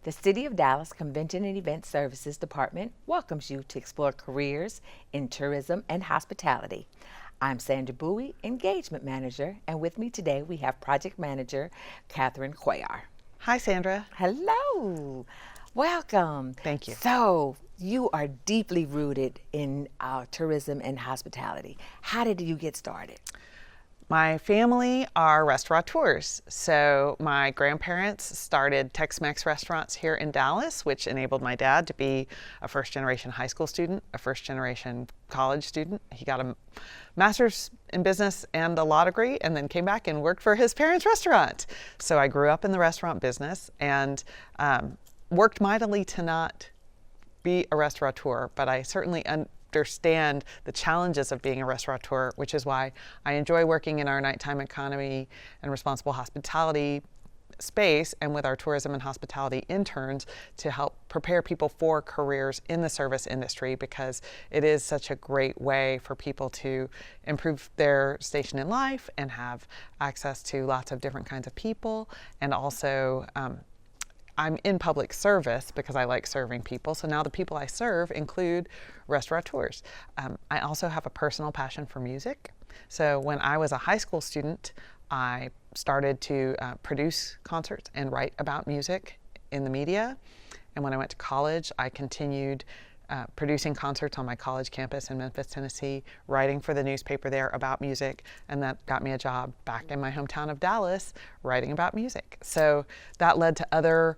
The City of Dallas Convention and Event Services Department welcomes you to explore careers in tourism and hospitality. I'm Sandra Bowie, Engagement Manager, and with me today we have Project Manager Catherine Cuellar. Hi, Sandra. Hello. Welcome. Thank you. So, you are deeply rooted in tourism and hospitality. How did you get started? My family are restaurateurs. So my grandparents started Tex-Mex restaurants here in Dallas, which enabled my dad to be a first-generation high school student, a first-generation college student. He got a master's in business and a law degree, and then came back and worked for his parents' restaurant. So I grew up in the restaurant business and worked mightily to not be a restaurateur, but I certainly understand the challenges of being a restaurateur, which is why I enjoy working in our nighttime economy and responsible hospitality space and with our tourism and hospitality interns to help prepare people for careers in the service industry, because it is such a great way for people to improve their station in life and have access to lots of different kinds of people. And also I'm in public service because I like serving people. So now the people I serve include restaurateurs. I also have a personal passion for music. So when I was a high school student, I started to produce concerts and write about music in the media. And when I went to college, I continued producing concerts on my college campus in Memphis, Tennessee, writing for the newspaper there about music, and that got me a job back in my hometown of Dallas writing about music. So that led to other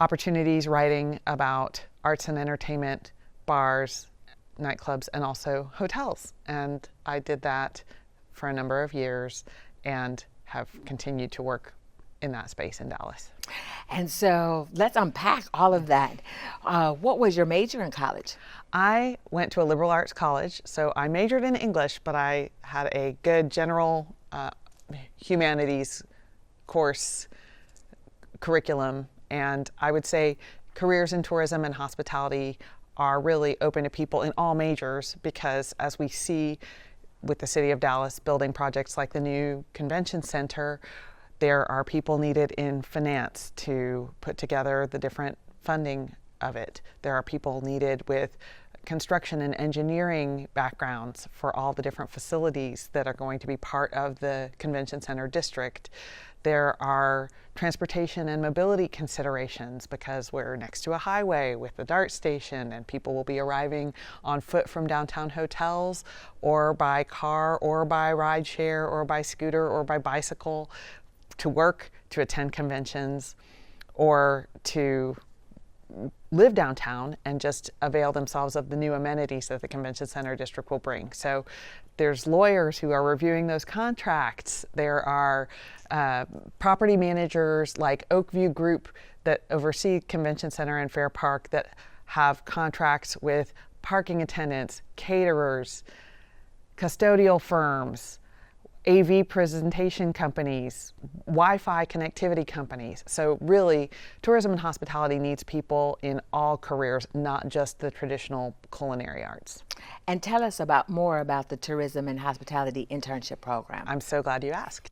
opportunities writing about arts and entertainment, bars, nightclubs, and also hotels. And I did that for a number of years and have continued to work in that space in Dallas. And so let's unpack all of that. What was your major in college? I went to a liberal arts college, so I majored in English, but I had a good general humanities course curriculum. And I would say careers in tourism and hospitality are really open to people in all majors, because as we see with the City of Dallas building projects like the new convention center, there are people needed in finance to put together the different funding of it. There are people needed with construction and engineering backgrounds for all the different facilities that are going to be part of the convention center district. There are transportation and mobility considerations because we're next to a highway with the DART station, and people will be arriving on foot from downtown hotels or by car or by ride share or by scooter or by bicycle to work, to attend conventions, or to live downtown and just avail themselves of the new amenities that the convention center district will bring. So there's lawyers who are reviewing those contracts. There are property managers like Oakview Group that oversee convention center and Fair Park that have contracts with parking attendants, caterers, custodial firms, AV presentation companies, Wi-Fi connectivity companies. So really, tourism and hospitality needs people in all careers, not just the traditional culinary arts. And tell us more about the Tourism and Hospitality Internship Program. I'm so glad you asked.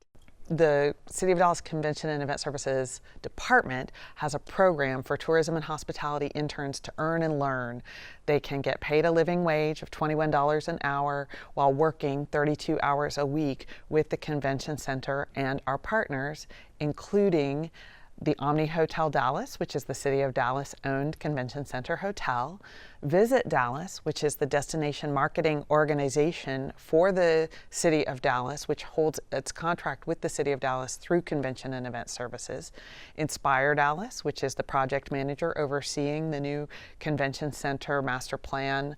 The City of Dallas Convention and Event Services Department has a program for tourism and hospitality interns to earn and learn. They can get paid a living wage of $21 an hour while working 32 hours a week with the convention center and our partners, including the Omni Hotel Dallas, which is the City of Dallas owned convention center hotel, Visit Dallas, which is the destination marketing organization for the City of Dallas, which holds its contract with the City of Dallas through convention and event services, Inspire Dallas, which is the project manager overseeing the new convention center master plan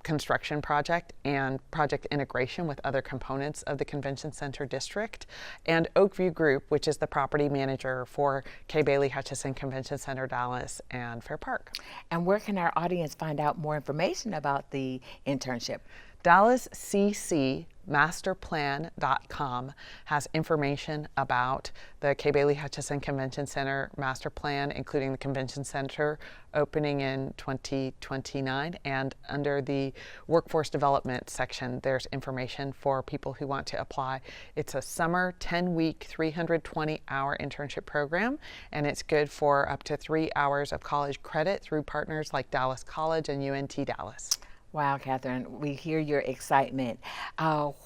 construction project and project integration with other components of the convention center district, and Oakview Group, which is the property manager for Kay Bailey Hutchison Convention Center Dallas and Fair Park. And where can our audience find out more information about the internship? DallasCC masterplan.com has information about the Kay Bailey Hutchison Convention Center master plan, including the convention center opening in 2029. And under the workforce development section, there's information for people who want to apply. It's a summer 10-week, 320-hour internship program, and it's good for up to 3 hours of college credit through partners like Dallas College and UNT Dallas. Wow, Catherine, we hear your excitement.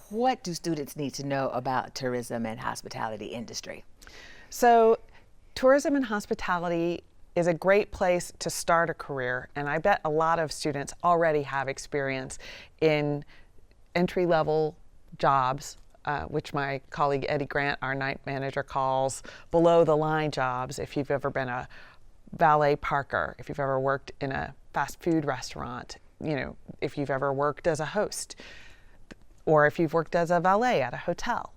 What do students need to know about tourism and hospitality industry? So, tourism and hospitality is a great place to start a career, and I bet a lot of students already have experience in entry-level jobs, which my colleague Eddie Grant, our night manager, calls below-the-line jobs. If you've ever been a valet parker, if you've ever worked in a fast food restaurant, if you've ever worked as a host, or if you've worked as a valet at a hotel.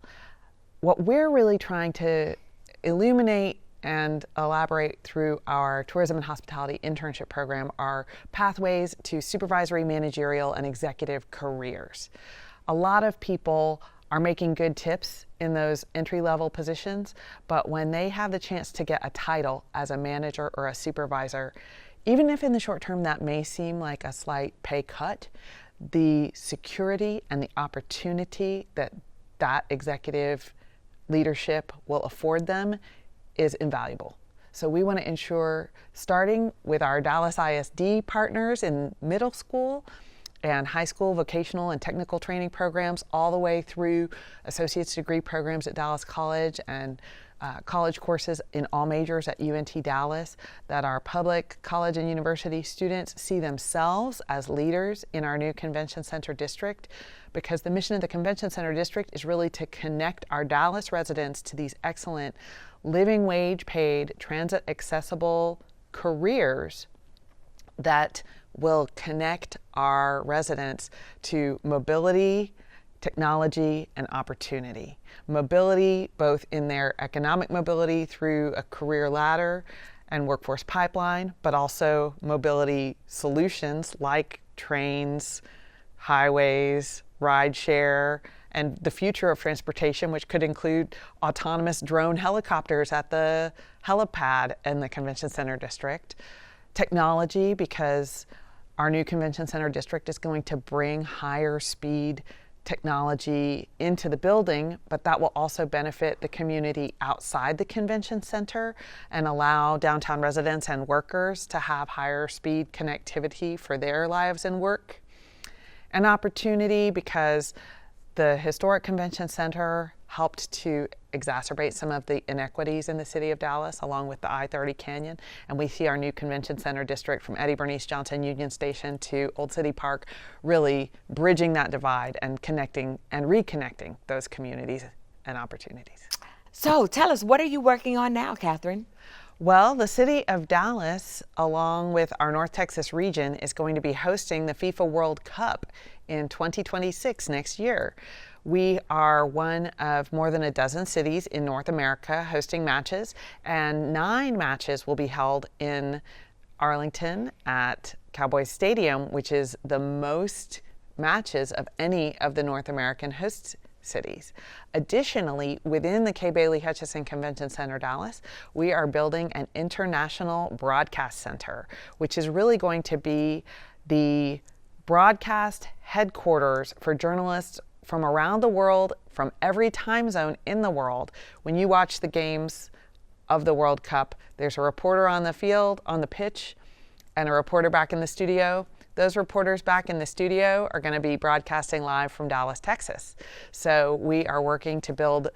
What we're really trying to illuminate and elaborate through our tourism and hospitality internship program are pathways to supervisory, managerial, and executive careers. A lot of people are making good tips in those entry-level positions, but when they have the chance to get a title as a manager or a supervisor, even if in the short term that may seem like a slight pay cut, the security and the opportunity that that executive leadership will afford them is invaluable. So we want to ensure, starting with our Dallas ISD partners in middle school and high school vocational and technical training programs, all the way through associate's degree programs at Dallas College and college courses in all majors at UNT Dallas, that our public college and university students see themselves as leaders in our new convention center district, because the mission of the convention center district is really to connect our Dallas residents to these excellent living wage paid, transit accessible careers that will connect our residents to mobility, technology, and opportunity. Mobility, both in their economic mobility through a career ladder and workforce pipeline, but also mobility solutions like trains, highways, rideshare, and the future of transportation, which could include autonomous drone helicopters at the helipad in the convention center district. Technology, because our new convention center district is going to bring higher speed technology into the building, but that will also benefit the community outside the convention center and allow downtown residents and workers to have higher speed connectivity for their lives and work. An opportunity, because the historic convention center helped to exacerbate some of the inequities in the city of Dallas, along with the I-30 Canyon. And we see our new convention center district from Eddie Bernice Johnson Union Station to Old City Park really bridging that divide and connecting and reconnecting those communities and opportunities. So tell us, what are you working on now, Catherine? Well, the city of Dallas, along with our North Texas region, is going to be hosting the FIFA World Cup in 2026 next year. We are one of more than a dozen cities in North America hosting matches, and 9 matches will be held in Arlington at Cowboys Stadium, which is the most matches of any of the North American host cities. Additionally, within the Kay Bailey Hutchison Convention Center Dallas, we are building an international broadcast center, which is really going to be the broadcast headquarters for journalists from around the world, from every time zone in the world. When you watch the games of the World Cup, there's a reporter on the field, on the pitch, and a reporter back in the studio. Those reporters back in the studio are going to be broadcasting live from Dallas, Texas. So we are working to build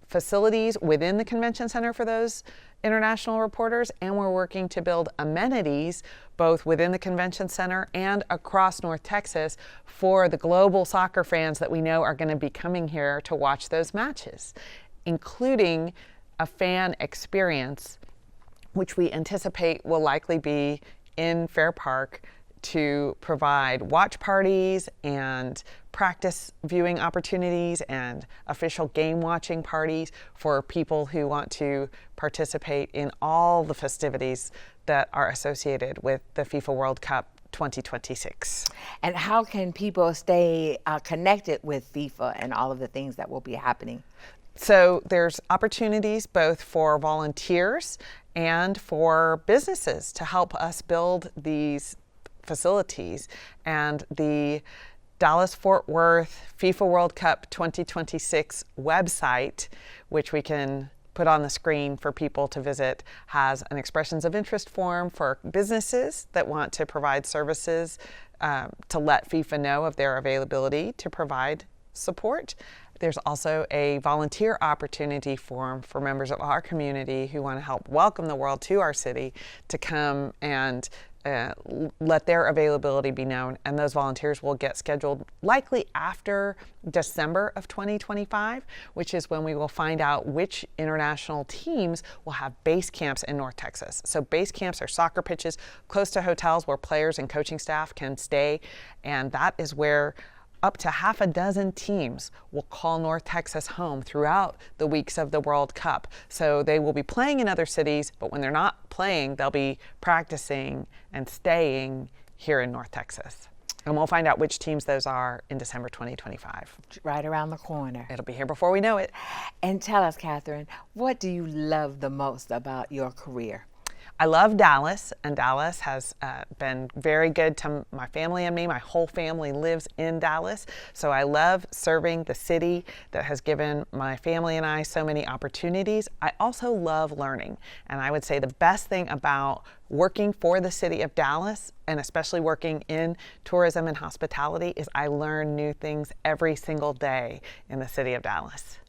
facilities within the convention center for those international reporters, and we're working to build amenities both within the convention center and across North Texas for the global soccer fans that we know are going to be coming here to watch those matches, including a fan experience, which we anticipate will likely be in Fair Park, to provide watch parties and practice viewing opportunities and official game watching parties for people who want to participate in all the festivities that are associated with the FIFA World Cup 2026. And how can people stay connected with FIFA and all of the things that will be happening? So there's opportunities both for volunteers and for businesses to help us build these facilities. And the Dallas-Fort Worth FIFA World Cup 2026 website, which we can put on the screen for people to visit, has an expressions of interest form for businesses that want to provide services to let FIFA know of their availability to provide support. There's also a volunteer opportunity form for members of our community who want to help welcome the world to our city to come and let their availability be known, and those volunteers will get scheduled likely after December of 2025, which is when we will find out which international teams will have base camps in North Texas. So base camps are soccer pitches close to hotels where players and coaching staff can stay, and that is where up to half a dozen teams will call North Texas home throughout the weeks of the World Cup. So they will be playing in other cities, but when they're not playing, they'll be practicing and staying here in North Texas. And we'll find out which teams those are in December 2025. Right around the corner. It'll be here before we know it. And tell us, Catherine, what do you love the most about your career? I love Dallas, and Dallas has been very good to my family and me. My whole family lives in Dallas, so I love serving the city that has given my family and I so many opportunities. I also love learning, and I would say the best thing about working for the city of Dallas, and especially working in tourism and hospitality, is I learn new things every single day in the city of Dallas.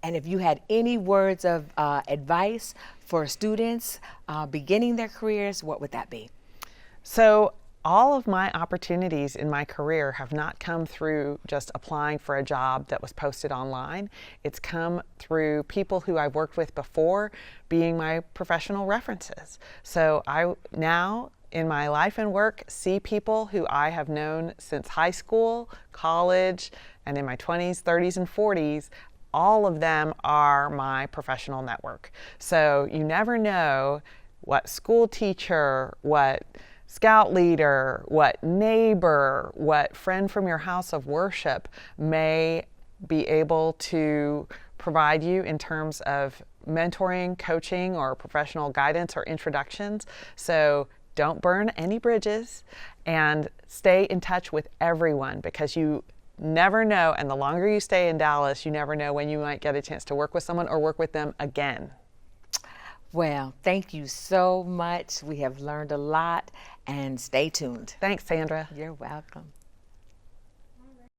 And if you had any words of advice for students beginning their careers, what would that be? So all of my opportunities in my career have not come through just applying for a job that was posted online. It's come through people who I've worked with before being my professional references. So I now, in my life and work, see people who I have known since high school, college, and in my 20s, 30s, and 40s. All of them are my professional network. So you never know what school teacher, what scout leader, what neighbor, what friend from your house of worship may be able to provide you in terms of mentoring, coaching, or professional guidance or introductions. So don't burn any bridges and stay in touch with everyone, because you never know, and the longer you stay in Dallas, you never know when you might get a chance to work with someone or work with them again. Well, thank you so much. We have learned a lot, and stay tuned. Thanks, Sandra. You're welcome.